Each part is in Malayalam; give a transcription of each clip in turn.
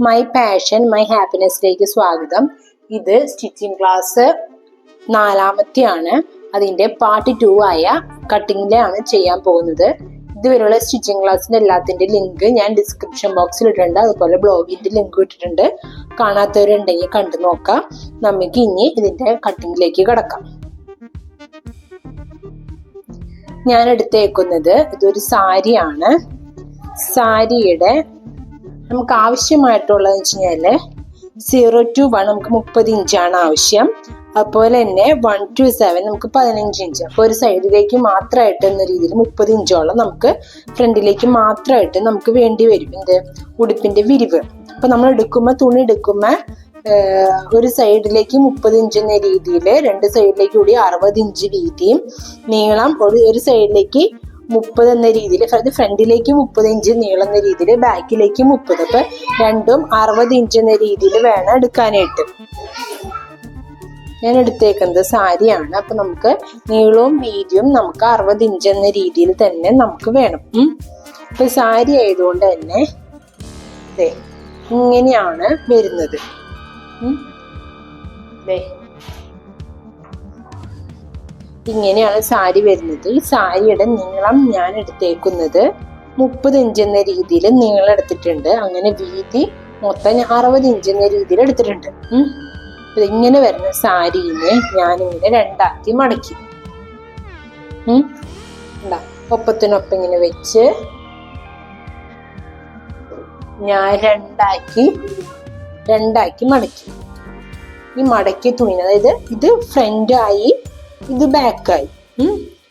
മൈ പാഷൻ മൈ ഹാപ്പിനെസ്സിലേക്ക് സ്വാഗതം. ഇത് സ്റ്റിച്ചിങ് ക്ലാസ് 4-ാമത്തെയാണ്. അതിൻ്റെ പാർട്ട് 2 ആയ കട്ടിങ്ങിലാണ് ചെയ്യാൻ പോകുന്നത്. ഇതുവരെയുള്ള സ്റ്റിച്ചിങ് ക്ലാസ്സിൻ്റെ എല്ലാത്തിൻ്റെ ലിങ്ക് ഞാൻ ഡിസ്ക്രിപ്ഷൻ ബോക്സിൽ ഇട്ടിട്ടുണ്ട്. അതുപോലെ ബ്ലോഗിൻ്റെ ലിങ്ക് ഇട്ടിട്ടുണ്ട്. കാണാത്തവരുണ്ടെങ്കിൽ കണ്ടു നോക്കാം. നമുക്ക് ഇനി ഇതിൻ്റെ കട്ടിങ്ങിലേക്ക് കിടക്കാം. ഞാൻ എടുത്തേക്കുന്നത് ഇതൊരു സാരിയാണ്. സാരിയുടെ നമുക്ക് ആവശ്യമായിട്ടുള്ളതെന്ന് വെച്ച് കഴിഞ്ഞാൽ 0 to 1 നമുക്ക് 30 ഇഞ്ചാണ് ആവശ്യം. അതുപോലെ തന്നെ 1 to 7 നമുക്ക് 15 ഇഞ്ച്. അപ്പോൾ ഒരു സൈഡിലേക്ക് മാത്രമായിട്ട് എന്ന രീതിയിൽ 30 ഇഞ്ചോളം നമുക്ക് ഫ്രണ്ടിലേക്ക് മാത്രമായിട്ട് നമുക്ക് വേണ്ടി വരും. ഉടുപ്പിന്റെ വിരിവ്. അപ്പൊ നമ്മൾ തുണി എടുക്കുമ്പോൾ ഒരു സൈഡിലേക്ക് 30 ഇഞ്ച് എന്ന രീതിയിൽ, രണ്ട് സൈഡിലേക്ക് കൂടി 60 ഇഞ്ച് വീതിയും നീളം, ഒരു സൈഡിലേക്ക് 30 എന്ന രീതിയിൽ, ഫ്രണ്ടിലേക്ക് 30 ഇഞ്ച് നീളം എന്ന രീതിയിൽ, ബാക്കിലേക്ക് 30. അപ്പൊ രണ്ടും 60 ഇഞ്ച് എന്ന രീതിയിൽ വേണം എടുക്കാനായിട്ട്. ഞാൻ എടുത്തേക്കുന്നത് സാരിയാണ്. അപ്പൊ നമുക്ക് നീളവും വീതിയും നമുക്ക് 60 ഇഞ്ച് എന്ന രീതിയിൽ തന്നെ നമുക്ക് വേണം. ഇപ്പൊ സാരി ആയതുകൊണ്ട് തന്നെ ഇങ്ങനെയാണ് വരുന്നത്. ഇങ്ങനെയാണ് സാരി വരുന്നത്. ഈ സാരിയുടെ നീളം ഞാൻ എടുത്തേക്കുന്നത് 30 ഇഞ്ച് എന്ന രീതിയിൽ നീളം എടുത്തിട്ടുണ്ട്. അങ്ങനെ വീതി മൊത്തം 60 ഇഞ്ച് എന്ന രീതിയിൽ എടുത്തിട്ടുണ്ട്. ഇങ്ങനെ വരുന്ന സാരിനെ ഞാനിങ്ങനെ രണ്ടാക്കി മടക്കി ഒപ്പത്തിനൊപ്പം ഇങ്ങനെ വെച്ച് ഞാൻ രണ്ടാക്കി മടക്കി. ഈ മടക്കിയ തുണി, അതായത് ഇത് ഫ്രണ്ടായി ഇത് ബാക്കായി.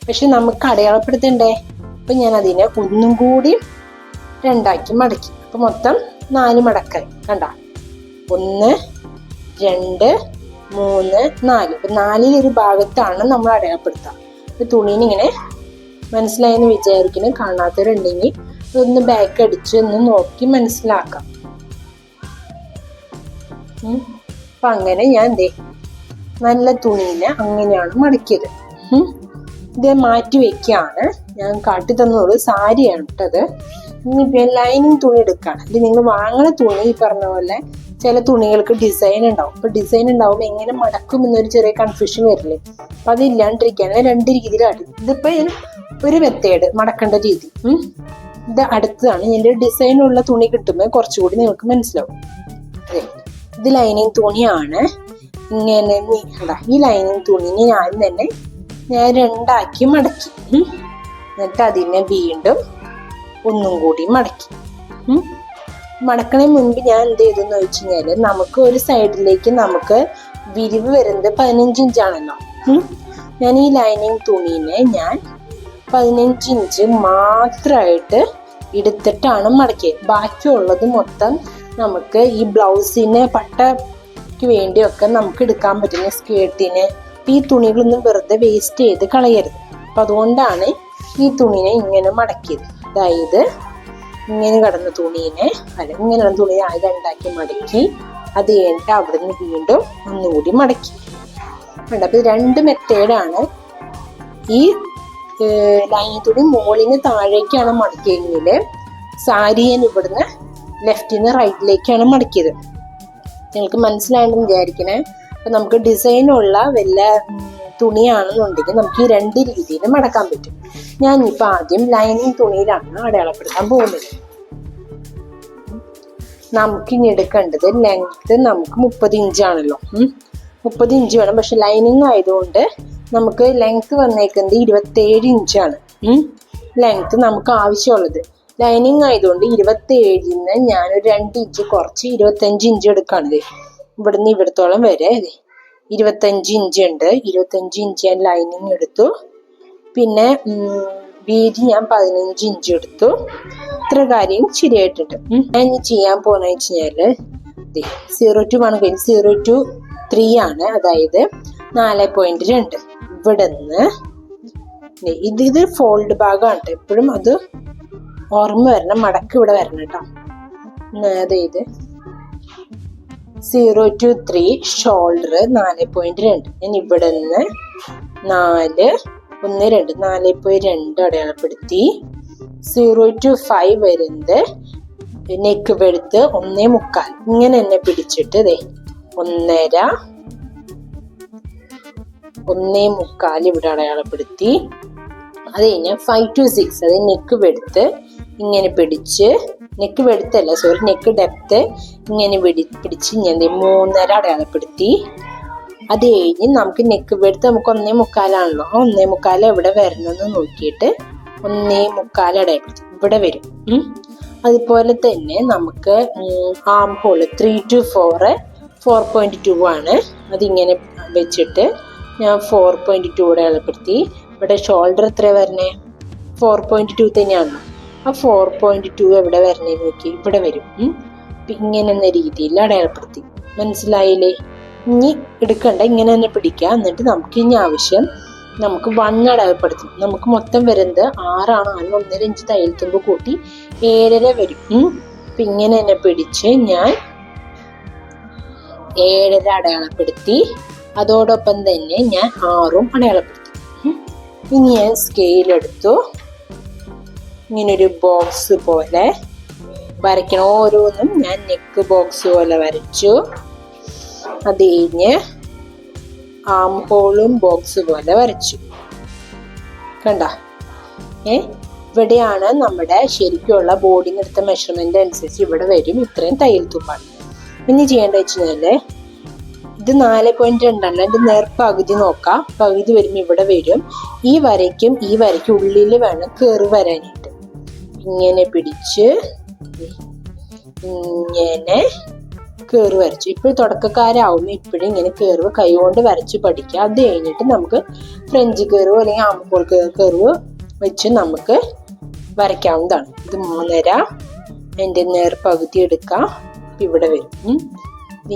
പക്ഷെ നമുക്ക് അടയാളപ്പെടുത്തണ്ടേ. അപ്പൊ ഞാൻ അതിനെ ഒന്നും കൂടി രണ്ടാക്കി മടക്കി. അപ്പൊ മൊത്തം 4 മടക്കായി. കണ്ട, 1 2 3 4. അപ്പൊ 4 ഭാഗത്താണ് നമ്മൾ അടയാളപ്പെടുത്തുക. അപ്പൊ തുണീനെ ഇങ്ങനെ മനസ്സിലായെന്ന് വിചാരിക്കണം. കാണാത്തവരുണ്ടെങ്കിൽ ഒന്ന് ബാക്ക് അടിച്ച് ഒന്ന് നോക്കി മനസ്സിലാക്കാം. അപ്പൊ അങ്ങനെ ഞാൻ നല്ല തുണീനെ അങ്ങനെയാണ് മടക്കിയത്. ഇത് മാറ്റി വെക്കാണ്. ഞാൻ കാട്ടി തന്നോളൂ. സാരിയാണ് ഇട്ടത്. ഇനി ലൈനിങ് തുണി എടുക്കാണ്. ഇത് നിങ്ങൾ വാങ്ങണ തുണി ഈ പറഞ്ഞ പോലെ ചില തുണികൾക്ക് ഡിസൈൻ ഉണ്ടാവും. അപ്പൊ ഡിസൈൻ ഉണ്ടാവുമ്പോൾ എങ്ങനെ മടക്കും എന്നൊരു ചെറിയ കൺഫ്യൂഷൻ വരില്ലേ. അപ്പൊ അതില്ലാണ്ടിരിക്കാണ് 2 രീതിയിലാണ്. ഇതിപ്പോ ഒരു മെത്തേഡ് മടക്കേണ്ട രീതി. ഇത് അടുത്തതാണ്. ഇതിന്റെ ഡിസൈനുള്ള തുണി കിട്ടുമ്പോൾ കുറച്ചുകൂടി നിങ്ങൾക്ക് മനസ്സിലാവും. ഇത് ലൈനിങ് തുണിയാണ്. ഇങ്ങനെ ഈ ലൈനിങ് തുണിനെ ഞാൻ രണ്ടാക്കി മടക്കി. എന്നിട്ട് അതിനെ വീണ്ടും ഒന്നും കൂടി മടക്കി. മടക്കണ മുൻപ് ഞാൻ എന്ത് ചെയ്തെന്ന് വെച്ച് കഴിഞ്ഞാല്, നമുക്ക് ഒരു സൈഡിലേക്ക് നമുക്ക് വിരിവ് വരുന്നത് 15 ഇഞ്ചാണല്ലോ. ഞാൻ ഈ ലൈനിങ് തുണീനെ ഞാൻ 15 ഇഞ്ച് മാത്രമായിട്ട് എടുത്തിട്ടാണ് മടക്കിയത്. ബാക്കിയുള്ളത് മൊത്തം നമുക്ക് ഈ ബ്ലൗസിന് പട്ടയ്ക്ക് വേണ്ടിയൊക്കെ നമുക്ക് എടുക്കാൻ പറ്റുന്ന സ്കേർട്ടിന് ഈ തുണികളൊന്നും വെറുതെ വേസ്റ്റ് ചെയ്ത് കളയരുത്. അപ്പൊ അതുകൊണ്ടാണ് ഈ തുണിനെ ഇങ്ങനെ മടക്കിയത്. അതായത് ഇങ്ങനെ കിടന്ന തുണീനെ ഇങ്ങനെയുള്ള തുണി രണ്ടാക്കി മടക്കി അത് കഴിഞ്ഞിട്ട് അവിടെ നിന്ന് വീണ്ടും ഒന്നുകൂടി മടക്കി. അപ്പൊ 2 മെത്തേഡാണ്. ഈ ലൈനിങ് തുണി മുകളിന് താഴേക്കാണ് മടക്കിയെങ്കിൽ സാരിയെ ഇവിടുന്ന് ലെഫ്റ്റിന്ന് റൈറ്റിലേക്കാണ് മടക്കിയത്. നിങ്ങൾക്ക് മനസ്സിലായെന്ന് വിചാരിക്കണേ. അപ്പൊ നമുക്ക് ഡിസൈനുള്ള വല്ല തുണിയാണെന്നുണ്ടെങ്കിൽ നമുക്ക് ഈ 2 രീതിയിൽ മടക്കാൻ പറ്റും. ഞാനിപ്പോ ആദ്യം ലൈനിങ് തുണിയിലാണ് അടയാളപ്പെടുത്താൻ പോകുന്നത്. നമുക്കിനി എടുക്കേണ്ടത് ലെങ്ത് നമുക്ക് 30 ഇഞ്ചാണല്ലോ. 30 ഇഞ്ച് വേണം. പക്ഷെ ലൈനിങ് ആയതുകൊണ്ട് നമുക്ക് ലെങ്ത് വന്നേക്കുന്നത് 27 ഇഞ്ചാണ് ലെങ്ത് നമുക്ക് ആവശ്യമുള്ളത്. ലൈനിങ് ആയതുകൊണ്ട് 27-ന് ഞാനൊരു 2 ഇഞ്ച് കുറച്ച് 25 ഇഞ്ച് എടുക്കാണിത്. ഇവിടുന്ന് ഇവിടത്തോളം വരെ 25 ഇഞ്ച് ഉണ്ട്. 25 ഇഞ്ച് ഞാൻ ലൈനിങ് എടുത്തു. പിന്നെ വീതി ഞാൻ 15 ഇഞ്ച് എടുത്തു. ഇത്ര കാര്യം ശരിയായിട്ടുണ്ട്. ഞാൻ ഇനി ചെയ്യാൻ പോകുന്ന വെച്ച് കഴിഞ്ഞാല് 0 to 1 കഴിഞ്ഞ് 0 to 3 ആണ്. അതായത് 4.2. ഇവിടുന്ന് ഇത് ഫോൾഡ് ഭാഗമാണ്. എപ്പോഴും അത് ഓർമ്മ വരണം. മടക്ക് ഇവിടെ വരണം കേട്ടോ. അതായത് 0 to 3 ഷോൾഡർ 4.2. ഞാൻ ഇവിടെ നിന്ന് 4.2 അടയാളപ്പെടുത്തി. 0 to 5 വരുന്നത് നെക്ക് വെടുത്ത് 1.25 ഇങ്ങനെ തന്നെ പിടിച്ചിട്ട് 1.5 1.25 ഇവിടെ അടയാളപ്പെടുത്തി. അത് കഴിഞ്ഞ് 5 to 6 അത് നെക്ക് വെടുത്ത് ഇങ്ങനെ പിടിച്ച്, നെക്ക് വെടുത്തല്ല സോറി നെക്ക് ഡെപ്ത് ഇങ്ങനെ പിടിച്ച് ഞാൻ 3.5 അടയാളപ്പെടുത്തി. അത് കഴിഞ്ഞ് നമുക്ക് നെക്ക് വെടുത്ത് നമുക്ക് 1.25 ആണല്ലോ, ആ 1.25 എവിടെ വരണമെന്ന് നോക്കിയിട്ട് 1.25 അടയാളപ്പെടുത്തി ഇവിടെ വരും. അതുപോലെ തന്നെ നമുക്ക് ആം ഹോൾ 3 to 4 4.2 ആണ്. അതിങ്ങനെ വെച്ചിട്ട് ഞാൻ 4.2 അടയാളപ്പെടുത്തി. ഇവിടെ ഷോൾഡർ എത്ര വരണേ? 4.2 തന്നെയാണ്. ആ 4.2 എവിടെ വരണേ നോക്കി ഇവിടെ വരും. ഇങ്ങനെ എന്ന രീതിയിൽ അടയാളപ്പെടുത്തി. മനസ്സിലായില്ലേ? ഇനി എടുക്കണ്ട, ഇങ്ങനെ തന്നെ പിടിക്കുക. എന്നിട്ട് നമുക്ക് ഇനി ആവശ്യം നമുക്ക് 1 അടയാളപ്പെടുത്തും. നമുക്ക് മൊത്തം വരുന്നത് 6 ആണ്. 1.5 ഇഞ്ച് തയ്യൽ തുമ്പ് കൂട്ടി 7.5 വരും. ഇങ്ങനെ തന്നെ പിടിച്ച് ഞാൻ 7.5 അടയാളപ്പെടുത്തി. അതോടൊപ്പം തന്നെ ഞാൻ 6 അടയാളപ്പെടുത്തി. ഇനി ഞാൻ സ്കെയിൽ എടുത്തു. ഇങ്ങനൊരു ബോക്സ് പോലെ വരയ്ക്കണം. ഓരോന്നും ഞാൻ നെക്ക് ബോക്സ് പോലെ വരച്ചു. അത് കഴിഞ്ഞ് ആം ഹോളും ബോക്സ് പോലെ വരച്ചു. കണ്ട ഇവിടെയാണ് നമ്മുടെ ശരിക്കുള്ള ബോർഡിങ് എടുത്ത മെഷർമെന്റ് അനുസരിച്ച് ഇവിടെ വരും. ഇത്രയും തയ്യൽ തുമ്പാണ്. ഇനി ചെയ്യേണ്ടത് വെച്ച് കഴിഞ്ഞാല് ഇത് 4.2 ആണ്. എൻ്റെ നേർപകുതി നോക്കാം. പകുതി വരുമ്പോൾ ഇവിടെ വരും. ഈ വരയ്ക്കും ഉള്ളിൽ വേണം കയറി വരാനായിട്ട്. ഇങ്ങനെ പിടിച്ച് ഇങ്ങനെ കയറി വരച്ചു. ഇപ്പോൾ തുടക്കക്കാരാവുമ്പോൾ ഇപ്പോഴും ഇങ്ങനെ കയറുവ് കൈകൊണ്ട് വരച്ച് പഠിക്കുക. അത് കഴിഞ്ഞിട്ട് നമുക്ക് ഫ്രഞ്ച് കയറുവ് അല്ലെങ്കിൽ ആംഹോൾ കയറുവ് വെച്ച് നമുക്ക് വരയ്ക്കാവുന്നതാണ്. ഇത് 3.5 എൻ്റെ നേർപകുതി എടുക്കാം. ഇവിടെ വരും.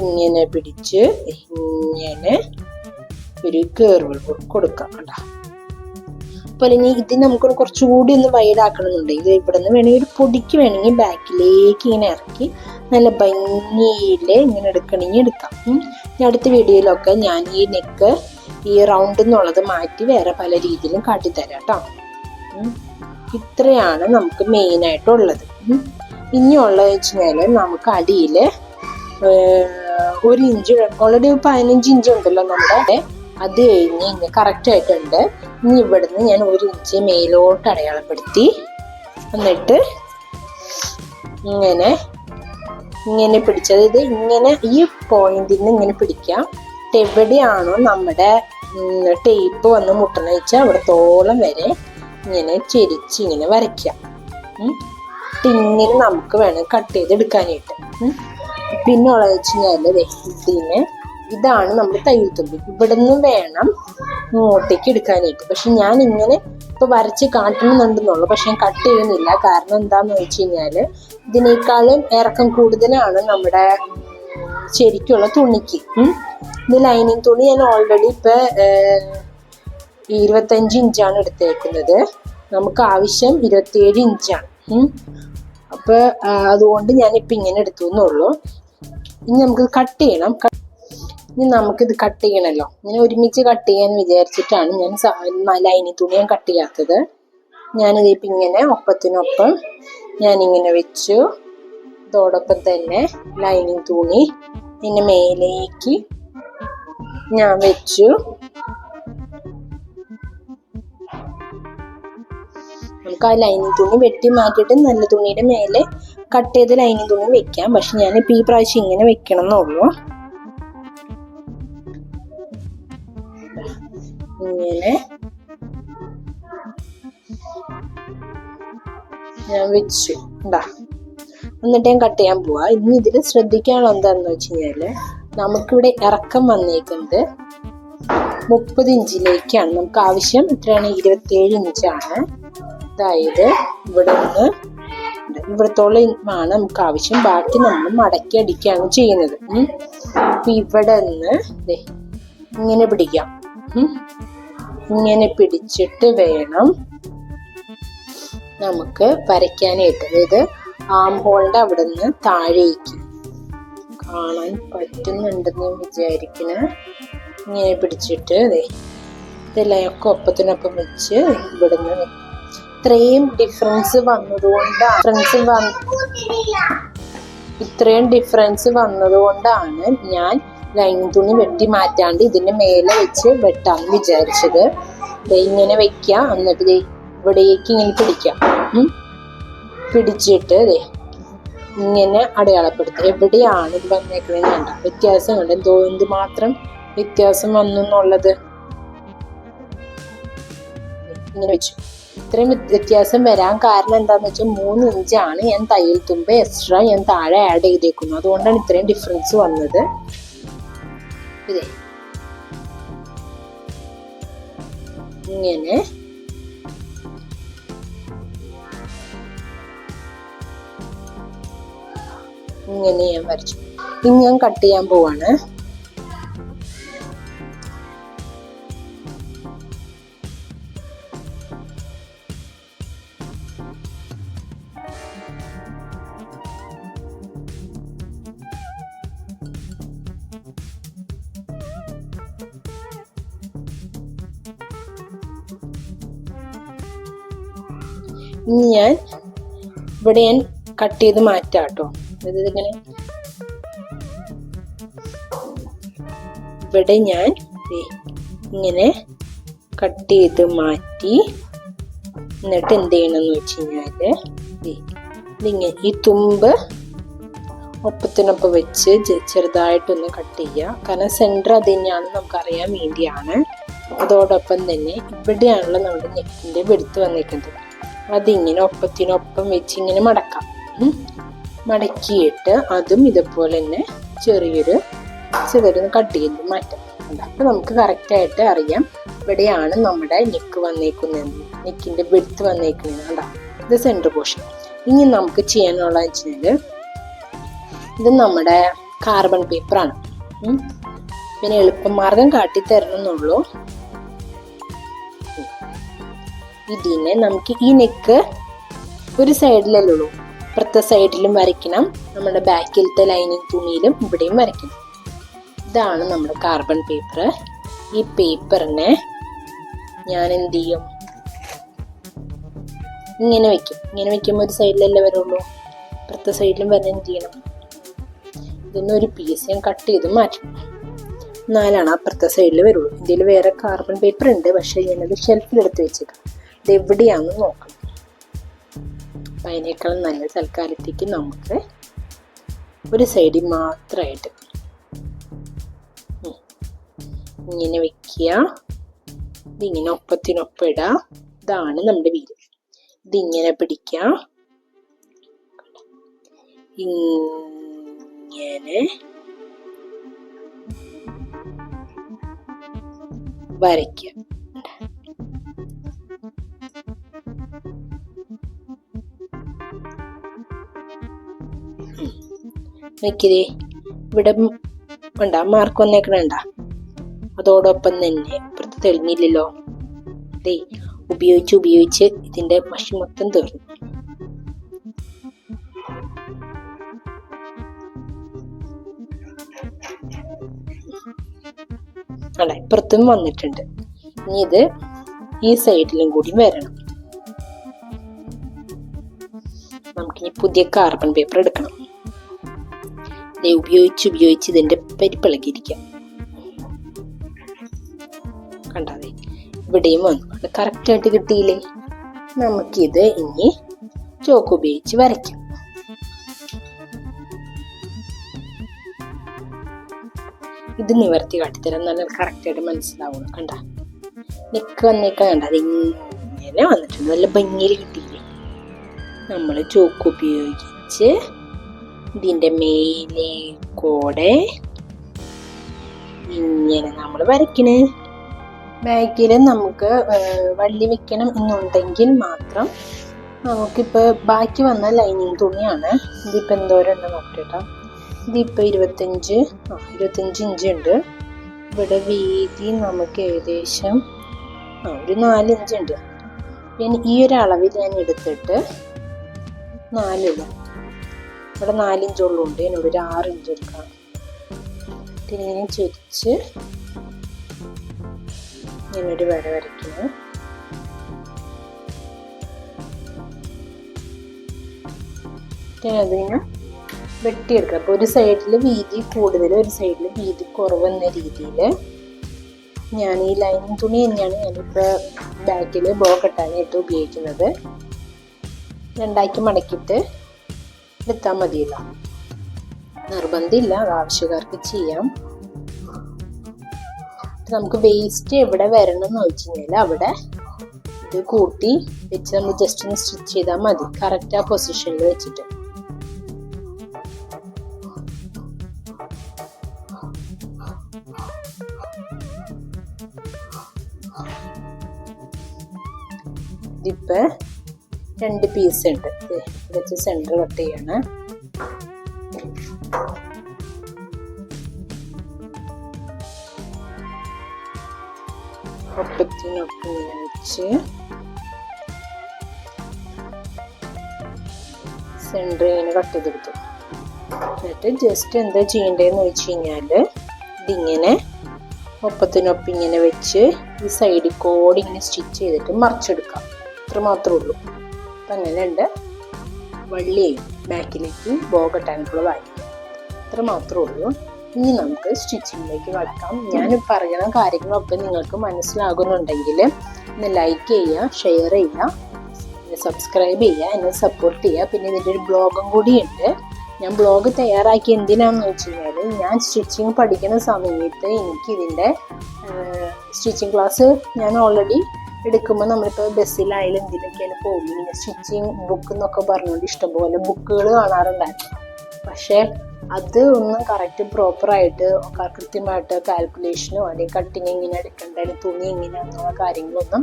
ഇങ്ങനെ പിടിച്ച് ഇങ്ങനെ ഒരു കർവ് കൊടുക്കാം. അപ്പോൾ ഇനി ഇത് നമുക്ക് കുറച്ചുകൂടി ഒന്ന് വൈഡാക്കണമെന്നുണ്ടെങ്കിൽ ഇവിടെ നിന്ന് വേണമെങ്കിൽ ഒരു പൊടിക്ക് വേണമെങ്കിൽ ബാക്കിലേക്ക് ഇങ്ങനെ ഇറക്കി നല്ല ഭംഗിയിൽ ഇങ്ങനെ എടുക്കണമെങ്കിൽ എടുക്കാം. ഇനി അടുത്ത വീഡിയോയിലൊക്കെ ഞാൻ ഈ നെക്ക് ഈ റൗണ്ട് എന്നുള്ളത് മാറ്റി വേറെ പല രീതിയിലും കാട്ടിത്തരാം കേട്ടോ. ഇത്രയാണ് നമുക്ക് മെയിനായിട്ടുള്ളത്. ഇനിയുള്ളത് വെച്ച് കഴിഞ്ഞാൽ നമുക്ക് അടിയിൽ 1 ഇഞ്ച് ഓൾറെഡി 15 ഇഞ്ച് ഉണ്ടല്ലോ നമ്മുടെ. അത് കഴിഞ്ഞ് കറക്റ്റ് ആയിട്ടുണ്ട്. ഇനി ഇവിടുന്ന് ഞാൻ 1 ഇഞ്ച് മേലോട്ട് അടയാളപ്പെടുത്തി. എന്നിട്ട് ഇങ്ങനെ പിടിച്ചത് ഇത് ഇങ്ങനെ ഈ പോയിന്റിൽ നിന്ന് ഇങ്ങനെ പിടിക്കാം. എവിടെയാണോ നമ്മുടെ ടേപ്പ് വന്ന് മുട്ടണ വെച്ചാൽ അവിടത്തോളം വരെ ഇങ്ങനെ ചെരിച്ച് ഇങ്ങനെ വരയ്ക്കാം. ഇങ്ങനെ നമുക്ക് വേണം കട്ട് ചെയ്തെടുക്കാനായിട്ട്. പിന്നെ ഉള്ളത് വെച്ച് കഴിഞ്ഞാൽ ഇതാണ് നമ്മുടെ തയ്യൽ തുമ്പ്. ഇവിടെ നിന്ന് വേണം ഇങ്ങോട്ടേക്ക് എടുക്കാനായിട്ട്. പക്ഷെ ഞാൻ ഇങ്ങനെ ഇപ്പൊ വരച്ച് കാട്ടണമെന്നുണ്ടെന്നുള്ളു. പക്ഷെ ഞാൻ കട്ട് ചെയ്യുന്നില്ല. കാരണം എന്താന്ന് വെച്ച് കഴിഞ്ഞാല് ഇതിനേക്കാളും ഇറക്കം കൂടുതലാണ് നമ്മുടെ ശരിക്കുള്ള തുണിക്ക്. ഇത് ലൈനിങ് തുണി ഞാൻ ഓൾറെഡി ഇപ്പൊ 25 ഇഞ്ചാണ് എടുത്തേക്കുന്നത്. നമുക്ക് ആവശ്യം 27 ഇഞ്ചാണ്. അപ്പൊ അതുകൊണ്ട് ഞാനിപ്പോ ഇങ്ങനെ എടുത്തു എന്നുള്ളൂ. ഇനി നമുക്ക് കട്ട് ചെയ്യണം. ഇനി നമുക്കിത് കട്ട് ചെയ്യണമല്ലോ. ഇങ്ങനെ ഒരുമിച്ച് കട്ട് ചെയ്യാൻ വിചാരിച്ചിട്ടാണ് ഞാൻ ലൈനിങ് തുണി ഞാൻ കട്ട് ചെയ്യാത്തത്. ഞാനിതിപ്പോൾ ഇങ്ങനെ ഒപ്പത്തിനൊപ്പം ഞാനിങ്ങനെ വെച്ചു. അതോടൊപ്പം തന്നെ ലൈനിങ് തുണി ഇതിൻ്റെ മേലേക്ക് ഞാൻ വെച്ചു. നമുക്ക് ആ ലൈനിങ് തുണി വെട്ടി മാറ്റിയിട്ട് നല്ല തുണിയുടെ മേലെ കട്ട് ചെയ്ത് ലൈനിങ് തുണി വെക്കാം. പക്ഷെ ഞാനിപ്പോൾ ഈ പ്രാവശ്യം ഇങ്ങനെ വെക്കണം എന്നുള്ളൂ. ഇങ്ങനെ ഞാൻ വെച്ചു. എന്നിട്ട് ഞാൻ കട്ട് ചെയ്യാൻ പോവാ. ഇനി ഇതിൽ ശ്രദ്ധിക്കാനുള്ള എന്താണെന്ന് വെച്ച് കഴിഞ്ഞാല് നമുക്കിവിടെ ഇറക്കം വന്നേക്കുന്നത് 30 ഇഞ്ചിലേക്കാണ്. നമുക്ക് ആവശ്യം എത്രയാണ്? 27 ഇഞ്ചാണ്. അതായത് ഇവിടത്തോളം ആണ് നമുക്ക് ആവശ്യം. ബാക്കി നമ്മൾ മടക്കി അടിക്കുകയാണ് ചെയ്യുന്നത്. അപ്പൊ ഇവിടെ നിന്ന് ഇങ്ങനെ പിടിക്കാം. ഇങ്ങനെ പിടിച്ചിട്ട് വേണം നമുക്ക് വരയ്ക്കാനായിട്ട്. അതായത് ആം ഹോളിന്റെ അവിടെ നിന്ന് താഴേക്ക് കാണാൻ പറ്റുന്നുണ്ടെന്ന് ഞാൻ വിചാരിക്കണേ. ഇങ്ങനെ പിടിച്ചിട്ട് ഇതെല്ലാം ഒക്കെ ഒപ്പത്തിനൊപ്പം വെച്ച് ഇവിടുന്ന് ഇത്രയും ഡിഫറൻസ് വന്നതുകൊണ്ടാണ് ഞാൻ ലൈനിങ് തുണി വെട്ടി മാറ്റാണ്ട് ഇതിന്റെ മേലെ വെച്ച് വെട്ടാന്ന് വിചാരിച്ചത്. ഇങ്ങനെ വെക്കാം, എന്നിട്ട് ഇവിടേക്ക് ഇങ്ങനെ പിടിക്കാം. പിടിച്ചിട്ട് ഇങ്ങനെ അടയാളപ്പെടുത്തുക. എവിടെയാണ് ഇത് വന്നേക്കണേന്ന് കണ്ട വ്യത്യാസം കണ്ട എന്തുമാത്രം വ്യത്യാസം വന്നു എന്നുള്ളത്. ഇങ്ങനെ വെച്ചു. ഇത്രയും വ്യത്യാസം വരാൻ കാരണം എന്താന്ന് വെച്ചാൽ 3 ഇഞ്ചാണ് ഞാൻ തയ്യൽ തുമ്പ് എക്സ്ട്രാ ഞാൻ താഴെ ആഡ് ചെയ്തേക്കുന്നത്. അതുകൊണ്ടാണ് ഇത്രയും ഡിഫറൻസ് വന്നത്. ഇങ്ങനെ ഞാൻ വരച്ചു. ഇനി ഞാൻ കട്ട് ചെയ്യാൻ പോവാണ്. ഇനി ഞാൻ കട്ട് ചെയ്ത് മാറ്റാം കേട്ടോ. ഇതിങ്ങനെ ഞാൻ ഇങ്ങനെ കട്ട് ചെയ്ത് മാറ്റി. എന്നിട്ട് എന്ത് ചെയ്യണമെന്ന് വെച്ച് കഴിഞ്ഞാല് ഇതിങ്ങനെ ഈ തുമ്പ് ഒപ്പത്തിനൊപ്പം വെച്ച് ചെറുതായിട്ടൊന്ന് കട്ട് ചെയ്യുക. കാരണം സെന്റർ അത് തന്നെയാണ് നമുക്കറിയാൻ വേണ്ടിയാണ്. അതോടൊപ്പം തന്നെ ഇവിടെയാണല്ലോ നമ്മുടെ നെക്കിന്റെ വെടുത്ത് വന്നിരിക്കുന്നത്. അതിങ്ങനെ ഒപ്പത്തിനൊപ്പം വെച്ച് ഇങ്ങനെ മടക്കാം. മടക്കിയിട്ട് അതും ഇതുപോലെ തന്നെ ചെറിയൊരു കട്ട് ചെയ്ത് മാറ്റാം. അപ്പൊ നമുക്ക് കറക്റ്റായിട്ട് അറിയാം ഇവിടെയാണ് നമ്മുടെ നെക്ക് വന്നേക്കുന്നത്, നെക്കിന്റെ വെടുത്ത് വന്നേക്കുന്നത്. കണ്ടാ, ഇത് സെന്റർ പോർഷൻ. ഇനി നമുക്ക് ചെയ്യാനുള്ള വെച്ചാല് ഇത് നമ്മുടെ കാർബൺ പേപ്പറാണ്. പിന്നെ എളുപ്പമാർഗം കാട്ടിത്തരണമെന്നുള്ളൂ. ഇതിനെ നമുക്ക് ഈ നെക്ക് ഒരു സൈഡിലല്ലേ ഉള്ളൂ, ഇപ്പുറത്തെ സൈഡിലും വരയ്ക്കണം, നമ്മുടെ ബാക്കിലത്തെ ലൈനിങ് തുണിയിലും ഇവിടെയും വരയ്ക്കണം. ഇതാണ് നമ്മുടെ കാർബൺ പേപ്പർ. ഈ പേപ്പറിനെ ഞാൻ എന്ത് ചെയ്യും, ഇങ്ങനെ വെക്കും. ഇങ്ങനെ വെക്കുമ്പോൾ ഒരു സൈഡിലല്ലേ വരുള്ളൂ, ഇപ്പുറത്തെ സൈഡിലും വരാൻ എന്ത് ചെയ്യണം, ഇതൊന്നൊരു പീസ് ഞാൻ കട്ട് ചെയ്ത് മാറ്റണം. എന്നാലാണ് അപ്പുറത്തെ സൈഡിൽ വരുള്ളൂ. ഇതിൽ വേറെ കാർബൺ പേപ്പർ ഉണ്ട്, പക്ഷെ ഞാനത് ഷെൽഫിലെടുത്ത് വെച്ചേക്കാം. ഇത് എവിടെയാണെന്ന് നോക്കണം. അപ്പം അതിനേക്കാളും നല്ല തൽക്കാലത്തേക്ക് നമുക്ക് ഒരു സൈഡിൽ മാത്രമായിട്ട് ഇങ്ങനെ വെക്കുക. ഇതിങ്ങനെ ഒപ്പത്തിനൊപ്പം ഇടുക. ഇതാണ് നമ്മുടെ വീട്. ഇതിങ്ങനെ പിടിക്കുക, ഇങ്ങനെ വരയ്ക്കുക. നോക്കിയതേ, ഇവിടെ ഉണ്ടാ മാർക്ക് വന്നേക്കണണ്ട. അതോടൊപ്പം തന്നെ ഇപ്പുറത്ത് തെളിഞ്ഞില്ലല്ലോ. ദേ ഉപയോഗിച്ച് ഇതിന്റെ മഷി മൊത്തം തീർന്നു. അല്ല, ഇപ്പുറത്തും വന്നിട്ടുണ്ട്. ഇനി ഇത് ഈ സൈഡിലും കൂടി വരണം. നമുക്കിനി പുതിയ കാർബൺ പേപ്പർ എടുക്കണം. ഉപയോഗിച്ച് ഇതിന്റെ പരിപ്പിളക്കിയിരിക്കാം. കണ്ടാതെ ഇവിടെയും വന്നു. കറക്റ്റ് ആയിട്ട് കിട്ടിയില്ലേ? നമുക്കിത് ഇനി ചോക്ക് ഉപയോഗിച്ച് വരയ്ക്കാം. ഇത് നിവർത്തി കാട്ടിത്തരാം, നല്ല കറക്റ്റ് ആയിട്ട് മനസ്സിലാവുള്ളൂ. കണ്ട നെക്ക് വന്നേക്കാൻ കണ്ട, അതിങ്ങനെ വന്നിട്ടുണ്ട്. നല്ല ഭംഗിയിൽ കിട്ടിയില്ലേ? നമ്മൾ ചോക്ക് ഉപയോഗിച്ച് ഇതിന്റെ മേലെ കൂടെ ഇങ്ങനെ നമ്മൾ വരയ്ക്കണേ. ബാക്കില് നമുക്ക് വള്ളി വെക്കണം എന്നുണ്ടെങ്കിൽ മാത്രം നമുക്കിപ്പോ ബാക്കി വന്ന ലൈനിങ് തുണിയാണ്. ഇതിപ്പോ എന്തോരം നോക്കിട്ടാ, ഇതിപ്പോ 25 ഇഞ്ച് ഉണ്ട്. ഇവിടെ വീതി നമുക്ക് ഏകദേശം ഒരു 4 ഇഞ്ച് ഉണ്ട്. പിന്നെ ഈ ഒരു അളവിൽ ഞാൻ എടുത്തിട്ട് 4 ഇവിടെ 4 ഇഞ്ചുള്ളുണ്ട്. എന്നോട് ഒരു 6 ഇഞ്ച് എടുക്കണം. ഇങ്ങനെ ചരിച്ച് ഞാനൊരു വര വരയ്ക്കുന്നു. അതിന് വെട്ടിയെടുക്കുക. അപ്പോൾ ഒരു സൈഡിൽ വീതി കൂടുതൽ, ഒരു സൈഡിൽ വീതി കുറവെന്ന രീതിയിൽ ഞാൻ ഈ ലൈനിങ് തുണി തന്നെയാണ് ഞാനിപ്പോൾ ബാക്കിൽ ബോ കെട്ടാനായിട്ട് ഉപയോഗിക്കുന്നത്. രണ്ടാക്കി മടക്കിയിട്ട് എടുത്താൽ മതിയല്ലോ, നിർബന്ധമില്ല, അത് ആവശ്യക്കാർക്ക് ചെയ്യാം. നമുക്ക് വേസ്റ്റ് എവിടെ വരണം എന്ന് വെച്ച് കഴിഞ്ഞാൽ അവിടെ ഇത് കൂട്ടി വെച്ച് നമ്മൾ ജസ്റ്റ് ഒന്ന് സ്റ്റിച്ച് ചെയ്താൽ മതി, കറക്റ്റ് ആ പൊസിഷനിൽ വെച്ചിട്ട്. ഇതിപ്പോ 2 പീസ് ഉണ്ട്, വെച്ച് സെന്റർ കട്ട് ചെയ്യാണ്. ഒപ്പത്തിനൊപ്പം ഇങ്ങനെ വെച്ച് സെന്റർ ഇങ്ങനെ കട്ട് ചെയ്തെടുത്തു. എന്നിട്ട് ജസ്റ്റ് എന്താ ചെയ്യേണ്ടതെന്ന് വെച്ച് കഴിഞ്ഞാല് ഇതിങ്ങനെ ഒപ്പത്തിനൊപ്പം ഇങ്ങനെ വെച്ച് ഈ സൈഡിൽ കൂടി ഇങ്ങനെ സ്റ്റിച്ച് ചെയ്തിട്ട് മറിച്ചെടുക്കാം. ഇത്ര മാത്രമേ ഉള്ളൂ. അപ്പം അങ്ങനെ ഉണ്ട് വള്ളിയും ബാക്കിലേക്ക് ബോ കെട്ടാനുള്ളതായി. ഇത്ര മാത്രമേ ഉള്ളൂ. ഇനി നമുക്ക് സ്റ്റിച്ചിങ്ങിലേക്ക് വയ്ക്കാം. ഞാൻ പറയുന്ന കാര്യങ്ങളൊക്കെ നിങ്ങൾക്ക് മനസ്സിലാകുന്നുണ്ടെങ്കിൽ ഒന്ന് ലൈക്ക് ചെയ്യുക, ഷെയർ ചെയ്യുക, സബ്സ്ക്രൈബ് ചെയ്യുക, എന്നെ സപ്പോർട്ട് ചെയ്യുക. പിന്നെ ഇതിൻ്റെ ഒരു ബ്ലോഗും കൂടിയുണ്ട്. ഞാൻ ബ്ലോഗ് തയ്യാറാക്കി എന്തിനാണെന്ന് വെച്ച് കഴിഞ്ഞാൽ ഞാൻ സ്റ്റിച്ചിങ് പഠിക്കുന്ന സമയത്ത് എനിക്കിതിൻ്റെ സ്റ്റിച്ചിങ് ക്ലാസ് ഞാൻ ഓൾറെഡി എടുക്കുമ്പോൾ നമ്മളിപ്പോൾ ബസ്സിലായാലും എന്തിനൊക്കെയാണ് പോകും, ഇങ്ങനെ സ്റ്റിച്ചിങ് ബുക്ക് എന്നൊക്കെ പറഞ്ഞുകൊണ്ട് ഇഷ്ടംപോലെ ബുക്കുകൾ കാണാറുണ്ടായിരുന്നു. പക്ഷേ അത് ഒന്നും കറക്റ്റ് പ്രോപ്പറായിട്ട് കൃത്യമായിട്ട് കാൽക്കുലേഷനോ അല്ലെങ്കിൽ കട്ടിങ് എങ്ങനെ എടുക്കേണ്ട, തുണി എങ്ങനെയാണെന്നുള്ള കാര്യങ്ങളൊന്നും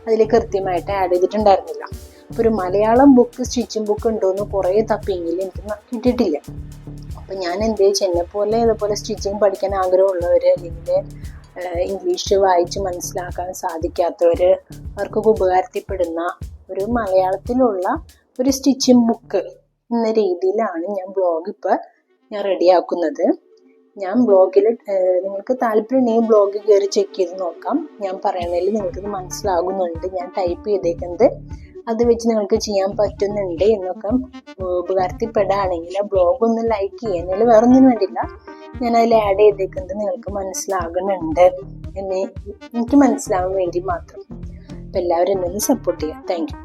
അതിൽ കൃത്യമായിട്ട് ആഡ് ചെയ്തിട്ടുണ്ടായിരുന്നില്ല. അപ്പോൾ ഒരു മലയാളം ബുക്ക്, സ്റ്റിച്ചിങ് ബുക്ക് ഉണ്ടോയെന്ന് കുറേ തപ്പിയെങ്കിലും എനിക്ക് കിട്ടിയിട്ടില്ല. അപ്പം ഞാൻ എന്ത് ചെയ്തു, എന്നെപ്പോലെ ഇതുപോലെ സ്റ്റിച്ചിങ് പഠിക്കാൻ ആഗ്രഹമുള്ളവർ, അല്ലെങ്കിൽ ഇംഗ്ലീഷ് വായിച്ച് മനസ്സിലാക്കാൻ സാധിക്കാത്തവർ, അവർക്കൊക്കെ ഉപകാരത്തിൽപ്പെടുന്ന ഒരു മലയാളത്തിലുള്ള ഒരു സ്റ്റിച്ചിങ് ബുക്ക് എന്ന രീതിയിലാണ് ഞാൻ ബ്ലോഗ് ഞാൻ റെഡിയാക്കുന്നത്. ഞാൻ ബ്ലോഗിൽ നിങ്ങൾക്ക് താല്പര്യമുണ്ടെങ്കിൽ ബ്ലോഗ് കയറി ചെക്ക് ചെയ്ത് നോക്കാം. ഞാൻ പറയുന്നതിൽ നിങ്ങൾക്കത് മനസ്സിലാകുന്നുണ്ട്, ഞാൻ ടൈപ്പ് ചെയ്തേക്കുന്നത് അത് വെച്ച് നിങ്ങൾക്ക് ചെയ്യാൻ പറ്റുന്നുണ്ട് എന്നൊക്കെ ഉപകാരത്തിൽപ്പെടുകയാണെങ്കിൽ ആ ബ്ലോഗ് ഒന്ന് ലൈക്ക് ചെയ്യുക. എന്നാലും വേറെ ഒന്നിനും വേണ്ടിയില്ല, ഞാൻ അതിൽ ആഡ് ചെയ്തേക്കുന്നത് നിങ്ങൾക്ക് മനസ്സിലാകുന്നുണ്ട് എന്ന് എനിക്ക് മനസ്സിലാവാൻ വേണ്ടി മാത്രം. അപ്പം എല്ലാവരും എന്നെ സപ്പോർട്ട് ചെയ്യാം. Thank you.